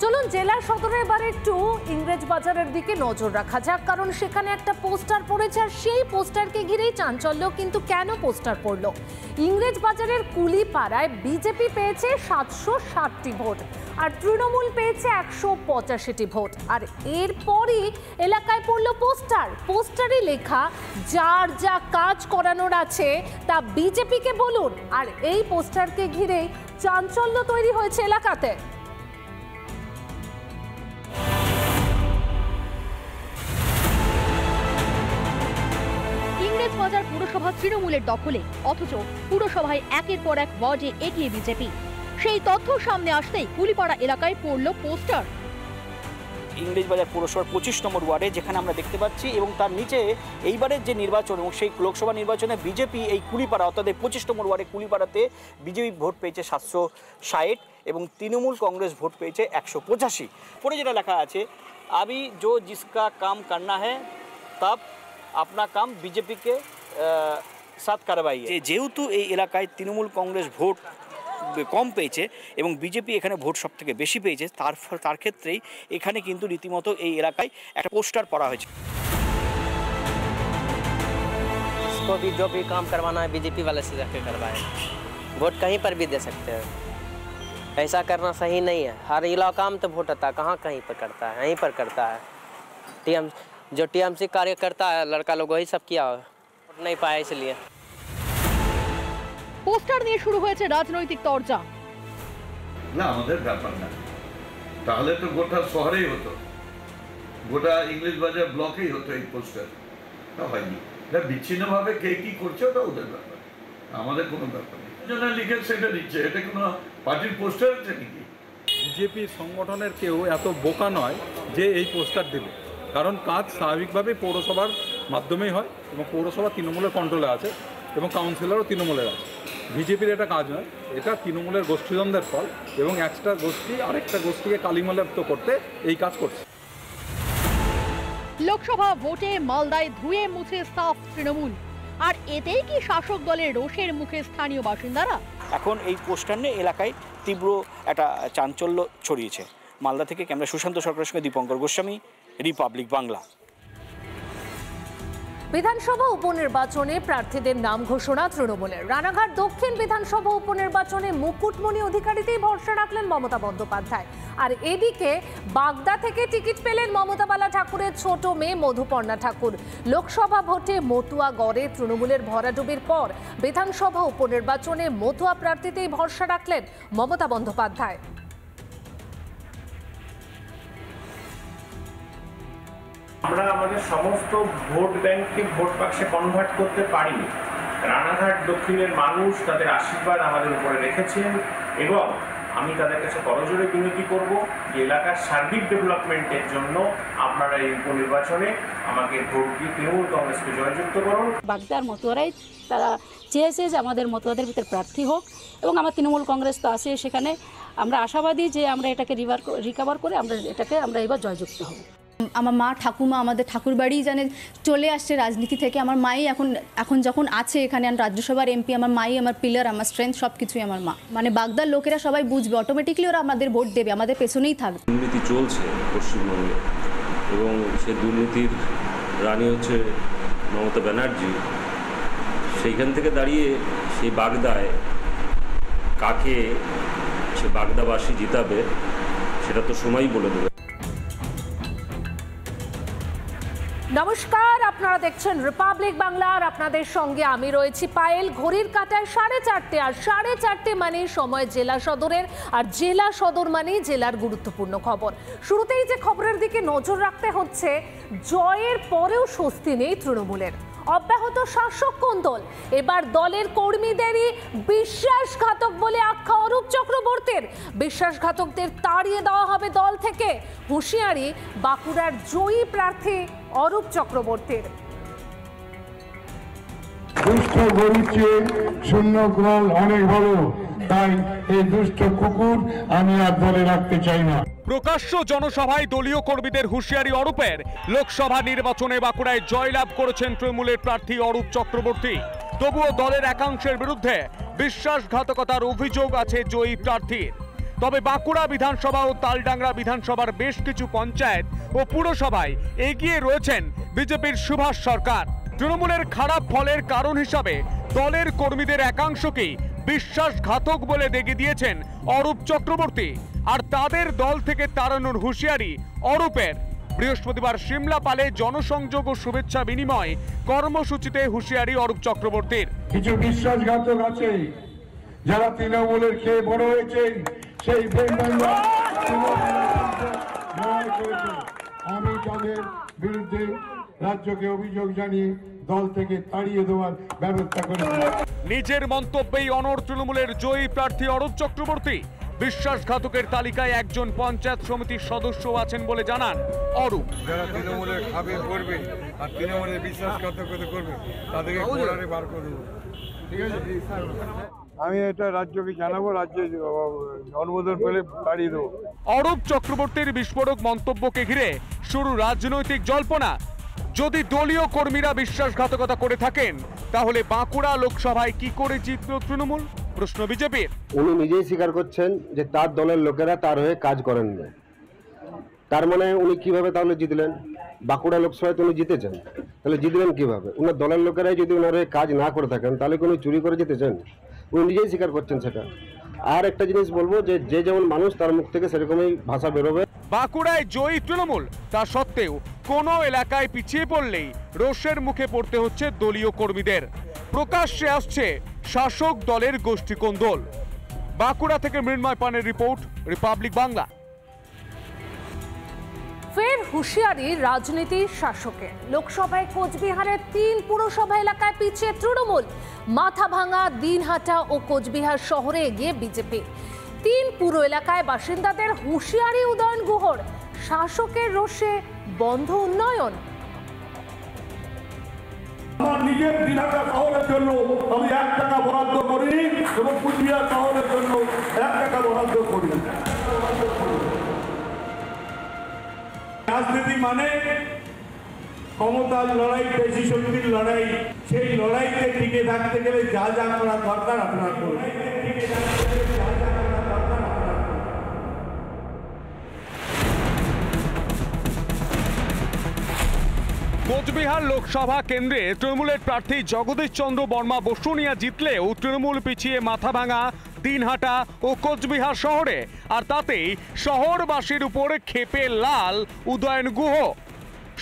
চলুন জেলা সদরে এবার একটু ইংরেজ বাজারের দিকে নজর রাখা যাক, কারণ সেখানে একটা পোস্টার পড়েছে আর সেই পোস্টারকে ঘিরেই চাঞ্চল্য। কিন্তু কেন পোস্টার পড়লো? ইংরেজ বাজারের কুলিপাড়ায় বিজেপি পেয়েছে 760টি ভোট আর তৃণমূল পেয়েছে 185টি ভোট। আর এরপরই এলাকায় পড়লো পোস্টারে লেখা যার যা কাজ করানোর আছে তা বিজেপিকে বলুন। আর এই পোস্টারকে ঘিরেই চাঞ্চল্য তৈরি হয়েছে এলাকাতে। বাজার পুরসভা তৃণমূলের দখলে, অথচ পুরসভায় একের পর এক ওয়ার্ডে এগিয়ে বিজেপি। সেই তথ্য সামনে আসতেই কুলিপাড়া এলাকায় পড়ল পোস্টার। ইংরেজ বাজার পুরসভার 25 নম্বর ওয়ার্ডে যেখানে আমরা দেখতে পাচ্ছি, এবং তার নিচে এইবারের যে নির্বাচন এবং সেই লোকসভা নির্বাচনে বিজেপি এই কুলিপাড়া অর্থাৎ 25 নম্বর ওয়ার্ডে কুলিপাড়াতে বিজেপি ভোট পেয়েছে 760 এবং তৃণমূল কংগ্রেস ভোট পেয়েছে 185। পরে যেটা লেখা আছে, আবি जो जिसका काम करना है तब अपना काम बीजेपी के साथ करवाइए। যেহেতু এই এলাকায় তৃণমূল কংগ্রেস ভোট কম পেয়েছে এবং বিজেপি এখানে ভোট সব থেকে বেশি পেয়েছে, তার ক্ষেত্রেই এখানে কিন্তু রীতিমতো এই এলাকায় একটা পোস্টার পড়া হয়েছে। इसको भी जो भी काम करवाना है बीजेपी वाले से जाके करवाए, वोट कहीं पर भी दे सकते हैं। ऐसा करना सही नहीं है। हर इलाका में तो वोट आता है, कहाँ कहीं पर करता है, यहीं पर करता है। जो टीएमसी कार्य करता है लड़का लोग वही सब किया, वोट नहीं पाया इसलिए। পোস্টার নিয়ে শুরু হয়েছে রাজনৈতিক তরজা। না, আমাদের ব্যাপার না, তাহলে তো গোটা শহরেই হতো, গোটা ইংলিশ বাজার ব্লকেই হতো এই পোস্টার। তা হয়নি, এটা বিচ্ছিন্নভাবে কে কি করছে ওটা ওদের ব্যাপার, আমাদের কোনো ব্যাপার নেই। যারা লিখে সেটা দিচ্ছে, এটা কোনো পার্টির পোস্টার আছে নাকি? বিজেপি সংগঠনের কেউ এত বোকা নয় যে এই পোস্টার দেবে, কারণ কাজ স্বাভাবিকভাবেই পৌরসভার মাধ্যমেই হয় এবং পৌরসভা তৃণমূলের কন্ট্রোলে আছে এবং কাউন্সিলরও তৃণমূলের আছে। বিজেপির এটা কাজ নয়, এটা তৃণমূলের গোষ্ঠীদ্বন্দ্বের ফল এবং একটা গোষ্ঠী আরেকটা গোষ্ঠীকে কালিমালিপ্ত করতে এই কাজ করছে। লোকসভা ভোটে মালদায় ধুয়ে মুছে সাফ তৃণমূল, আর এতেই কি শাসক দলের রোষের মুখে স্থানীয় বাসিন্দারা? এখন এই পোস্টার নিয়ে এলাকায় তীব্র একটা চাঞ্চল্য ছড়িয়েছে। মালদা থেকে ক্যামেরা সুশান্ত সরকারের সঙ্গে দীপঙ্কর গোস্বামী, রিপাবলিক বাংলা। বিধানসভা উপনির্বাচনে প্রার্থীদের নাম ঘোষণা তৃণমূলের। রানাঘাট দক্ষিণ বিধানসভা উপনির্বাচনে মুকুটমণি অধিকারীতেই ভরসা রাখলেন মমতা বন্দ্যোপাধ্যায়। আর এদিকে বাগদা থেকে টিকিট পেলেন মমতা বালা ঠাকুরের ছোট মেয়ে মধুপর্ণা ঠাকুর। লোকসভা ভোটে মতুয়া গড়ে তৃণমূলের ভরাডুবির পর বিধানসভা উপনির্বাচনে মতুয়া প্রার্থীতেই ভরসা রাখলেন মমতা বন্দ্যোপাধ্যায়। আমরা আমাদের সমস্ত ভোট ব্যাংককে ভোট বাক্সে কনভার্ট করতে পারিনি। রানাঘাট দক্ষিণের মানুষ তাদের আশীর্বাদ আমাদের উপরে রেখেছেন এবং আমি তাদের কাছে করজোড়ে বিনতি করব যে এলাকার সার্বিক ডেভেলপমেন্টের জন্য আপনারা এই উপনির্বাচনে আমাকে ভোট দিয়ে তৃণমূল কংগ্রেসকে জয়যুক্ত করুন। বাগদার মতুয়ারাই তারা চেয়েছে যে আমাদের মতুয়াদের ভিতরে প্রার্থী হোক এবং আমার তৃণমূল কংগ্রেস তো আছে সেখানে। আমরা আশাবাদী যে আমরা এটাকে রিকভার করে আমরা এবার জয়যুক্ত হব। আমার মা ঠাকুমা আমাদের ঠাকুর বাড়ি জানে চলে আসছে রাজনীতি থেকে। আমার মাই এখন যখন আছে এখানে রাজ্যসভার এমপি, আমার মাই আমার পিলার, আমার স্ট্রেংথ, সব কিছুই আমার মা। মানে বাগদার লোকেরা সবাই বুঝবে, অটোমেটিকলি ওরা আমাদের ভোট দেবে, আমাদের পেছনেই থাকবে। দুর্নীতি চলছে পশ্চিমবঙ্গে এবং সেই দুর্নীতির রানী হচ্ছে মমতা ব্যানার্জি। সেইখান থেকে দাঁড়িয়ে সেই বাগদায় কাকে সে বাগদাবাসী জিতাবে সেটা তো সময়ই বলে দেবে। নমস্কার, আপনারা দেখছেন রিপাবলিক বাংলা আর আপনাদের সঙ্গে আমি রয়েছি পায়েল। ঘড়ির কাঁটায় 4:30, আর 4:30 মানে সময় জেলা সদরের, আর জেলা সদর মানেই জেলার গুরুত্বপূর্ণ খবর। শুরুতেই যে খবরের দিকে নজর রাখতে হচ্ছে, জয়ের পরেও স্বস্তি নেই তৃণমূলের। অব্যাহত শাসক কোন্দল। এবার দলের কর্মীদেরই বিশ্বাসঘাতক বলে আখ্যা অরূপ চক্রবর্তীর। বিশ্বাসঘাতকদের তাড়িয়ে দেওয়া হবে দল থেকে, হুঁশিয়ারি বাঁকুড়ার জয়ী প্রার্থী অরূপ চক্রবর্তীর। দুষ্ট গরুর চেয়ে শূন্য গোল অনেক ভালো, তাই এই দুষ্ট কুকুর আমি আর দলে রাখতে চাই না। প্রকাশ্য জনসভায় দলীয় কর্মীদের হুঁশিয়ারি অরূপের। লোকসভা নির্বাচনে বাঁকুড়ায় জয়লাভ করেছেন তৃণমূলের প্রার্থী অরূপ চক্রবর্তী। তবুও দলের একাংশের বিরুদ্ধে বিশ্বাসঘাতকতার অভিযোগ আছে জয়ী প্রার্থীর। তবে বাঁকুড়া বিধানসভা ও তালডাংরা বিধানসভার বেশ কিছু পঞ্চায়েত ও পুরসভায় এগিয়ে রয়েছেন বিজেপির সুভাষ সরকার। তৃণমূলের খারাপ ফলের কারণ হিসাবে দলের কর্মীদের একাংশকেই বিশ্বাসঘাতক বলে দেখিয়ে দিয়েছেন অরূপ চক্রবর্তী, আর তাদের দল থেকে তাড়ানোর হুঁশিয়ারি অরূপের। বৃহস্পতিবার সিমলাপালে জনসংযোগ ও শুভেচ্ছা বিনিময় কর্মসূচিতে হুঁশিয়ারি অরূপ চক্রবর্তীর। কিছু বিশ্বাসঘাতক আছে যারা তৃণমূলের খেয়ে বড় হয়েছেন, সেই আমি তাদের বিরুদ্ধে রাজ্যকে অভিযোগ জানিয়ে দল থেকে তাড়িয়ে দেওয়ার ব্যবস্থা করেছি। নিজের মন্তব্যেই অনড় তৃণমূলের জয়ী প্রার্থী অরূপ চক্রবর্তী। বিশ্বাসঘাতকের তালিকায় একজন পঞ্চায়েত সমিতির সদস্য আছেন বলে জানান অরূপ। যারা তৃণমূলের খাবে করবে আর তৃণমূলের বিশ্বাসঘাতকতা করবে তাদেরকে কোড়ারে বার করে দেবো, ঠিক আছে? আমি এটা রাজ্যকে জানাবো, রাজ্যে অনুমোদন পেলে তাড়িয়ে দেবো। অরূপ চক্রবর্তীর বিস্ফোরক মন্তব্যকে ঘিরে শুরু রাজনৈতিক জল্পনা। যদি দলীয় কর্মীরা বিশ্বাসঘাতকতা করে থাকেন তাহলে বাঁকুড়া লোকসভায় কি করে জিতবে তৃণমূল? প্রশ্ন বিজেপির। উনি নিজেই স্বীকার করছেন যে তার দলের লোকেরা তার হয়ে কাজ করেন না। তার মানে উনি কিভাবে তাহলে জিতলেন? বাঁকুড়া লোকসভায় তো উনি জিতেছেন, তাহলে জিতলেন কিভাবে? উনার দলের লোকেরাই যদি ওনার হয়ে কাজ না করে থাকেন তাহলে কি উনি চুরি করে জিতেছেন? উনি নিজেই স্বীকার করছেন সেটা। আর একটা জিনিস বলবো যে যে যেমন মানুষ তার মুখ থেকে সেরকমই ভাষা বেরোবে। বাঁকুড়ায় জয়ী তৃণমূল, তা সত্ত্বেও কোনো এলাকায় পিছিয়ে পড়লেই রোষের মুখে পড়তে হচ্ছে দলীয় কর্মীদের। প্রকাশ্যে আসছে শাসক দলের গোষ্ঠীকোন্দল। বাঁকুড়া থেকে মৃন্ময় পানের রিপোর্ট, রিপাবলিক বাংলা। ফের হুঁশিয়ারি রাজনীতির শাসকের। লোকসভায় কোচবিহারের 3 পুরসভা এলাকায় পিছিয়ে তৃণমূল। মাথাভাঙা, দিনহাটা ও কোচবিহার শহরে এগিয়ে বিজেপি। 3 পুর এলাকায় বাসিন্দাদের হুঁশিয়ারি উদয়ন গুহর। শাসকের রোষে বন্ধ উন্নয়ন। আমার নিজের দিনহাটা শহরের জন্য আমি 1 টাকা বরাদ্দ করিনি এবং কোচবিহার শহরের জন্য 1 টাকা বরাদ্দ করিনি। রাজনীতি মানে ক্ষমতার লড়াই, পেশি শক্তির লড়াই। সেই লড়াইতে টিকে থাকতে গেলে যা যা করা দরকার আপনারা করবেন। কোচবিহার লোকসভা কেন্দ্রে তৃণমূলের প্রার্থী জগদীশ চন্দ্র বর্মা বসুনিয়া জিতলেও তৃণমূল পিছিয়ে মাথাভাঙা, দিনহাটা ও কোচবিহার শহরে। আর তাতেই শহরবাসীর উপর ক্ষেপে লাল উদয়ন গুহ।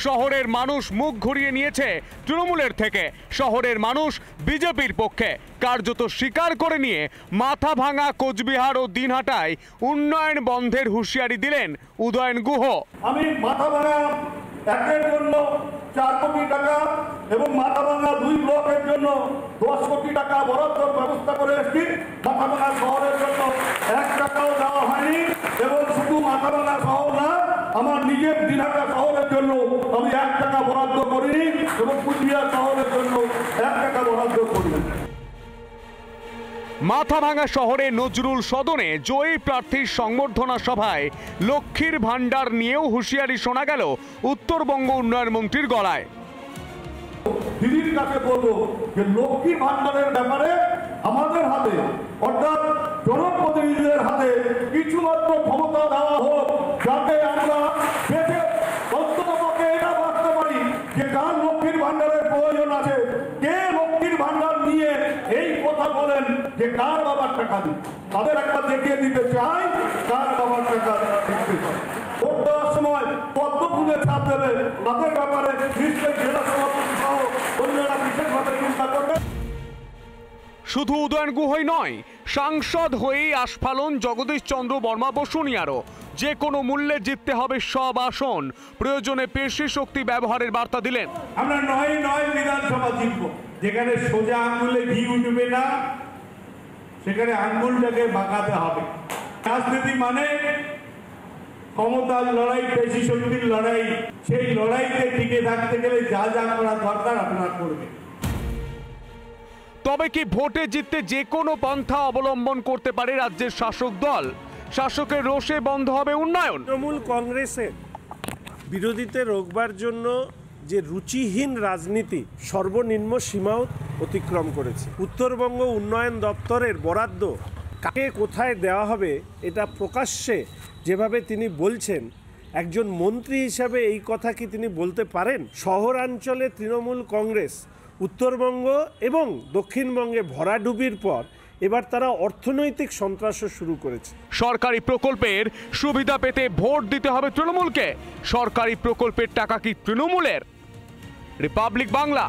শহরের মানুষ মুখ ঘুরিয়ে নিয়েছে তৃণমূলের থেকে। শহরের মানুষ বিজেপির পক্ষে। কার্যত স্বীকার করে নিয়ে মাথাভাঙা, কোচবিহার ও দিনহাটায় উন্নয়ন বন্ধের হুঁশিয়ারি দিলেন উদয়ন গুহ। আমি মাথাভাঙা 1-এর জন্য 4 কোটি টাকা এবং মাথাভাঙা 2 ব্লকের জন্য 10 কোটি টাকা বরাদ্দ ব্যবস্থা করে এসেছি। মাথাভাঙা শহরের জন্য 1 টাকাও দেওয়া হয়নি এবং শুধু মাথাভাঙা শহর না, আমার নিজের দিনহাটা শহরের জন্য আমি 1 টাকা বরাদ্দ করিনি এবং কোচবিহার শহরের জন্য 1 টাকা বরাদ্দ করিনি। মাথাভাঙা শহরে নজরুল সদনে জয়ী প্রার্থীর সংবর্ধনা সভায় লক্ষ্মীর ভান্ডার নিয়েও হুঁশিয়ারি শোনা গেল উত্তরবঙ্গ উন্নয়ন মন্ত্রীর গলায়। দিদির কাছে বলবো যে লক্ষ্মী ভান্ডারের ব্যাপারে আমাদের হাতে, অর্থাৎ জনপ্রতিনিধিদের হাতে কিছুমাত্র ক্ষমতা দেওয়া হোক, যাতে আমরা বেঁচে অন্ততপক্ষে এটা ভাবতে পারি যে কার লক্ষ্মীর ভান্ডারের প্রয়োজন আছে, কে লক্ষ্মীর ভান্ডার নিয়ে এই কথা বলেন যে কার বাবার টাকা দিন। তাদের একটা দেখিয়ে দিতে চাই কার বাবার টাকা দিতে চাই। ভোট দেওয়ার সময় পদ্ম ফুলে ছাপ দেবে, তাদের ব্যাপারে নিশ্চয়ই জেলা সভাপতি সহ অন্যরা বিশেষভাবে চিন্তা করবে। শুধু উদয়ন গুহই নয়, সাংসদ হয়েই আস্ফালন জগদীশ চন্দ্র বর্মা বসুনিয়ারও। যে কোনো মূল্যে জিততে হবে সব আসন, প্রয়োজনে পেশি শক্তি ব্যবহারের বার্তা দিলেন। আমরা 9 বিধানসভা জিতব, যেখানে সোজা আঙুলে ঘি উঠবে না, সেখানে আঙুলটাকে বাঁকাতে হবে। রাজনীতি মানে ক্ষমতার লড়াই, পেশি শক্তির লড়াই। সেই লড়াইতে টিকে থাকতে গেলে যা যা করা দরকার আপনারা করবেন। তবে কি ভোটে জিততে যে কোনো পন্থা অবলম্বন করতে পারে রাজ্যের শাসক দল? শাসকের রোষে বন্ধ হবে উন্নয়ন। তৃণমূল কংগ্রেসের বিরোধীতে রোকবার জন্য যে রুচিহীন রাজনীতি সর্বনিম্ন সীমাও অতিক্রম করেছে। উত্তরবঙ্গ উন্নয়ন দপ্তরের বরাদ্দ কাকে কোথায় দেওয়া হবে এটা প্রকাশ্যে যেভাবে তিনি বলছেন, একজন মন্ত্রী হিসাবে এই কথা কি তিনি বলতে পারেন? শহরাঞ্চলে তৃণমূল কংগ্রেস উত্তরবঙ্গ এবং দক্ষিণবঙ্গে ভরাডুবির পর এবার তারা অর্থনৈতিক সন্ত্রাসও শুরু করেছে। সরকারি প্রকল্পের সুবিধা পেতে ভোট দিতে হবে তৃণমূলকে। সরকারি প্রকল্পের টাকা কি তৃণমূলের? রিপাবলিক বাংলা।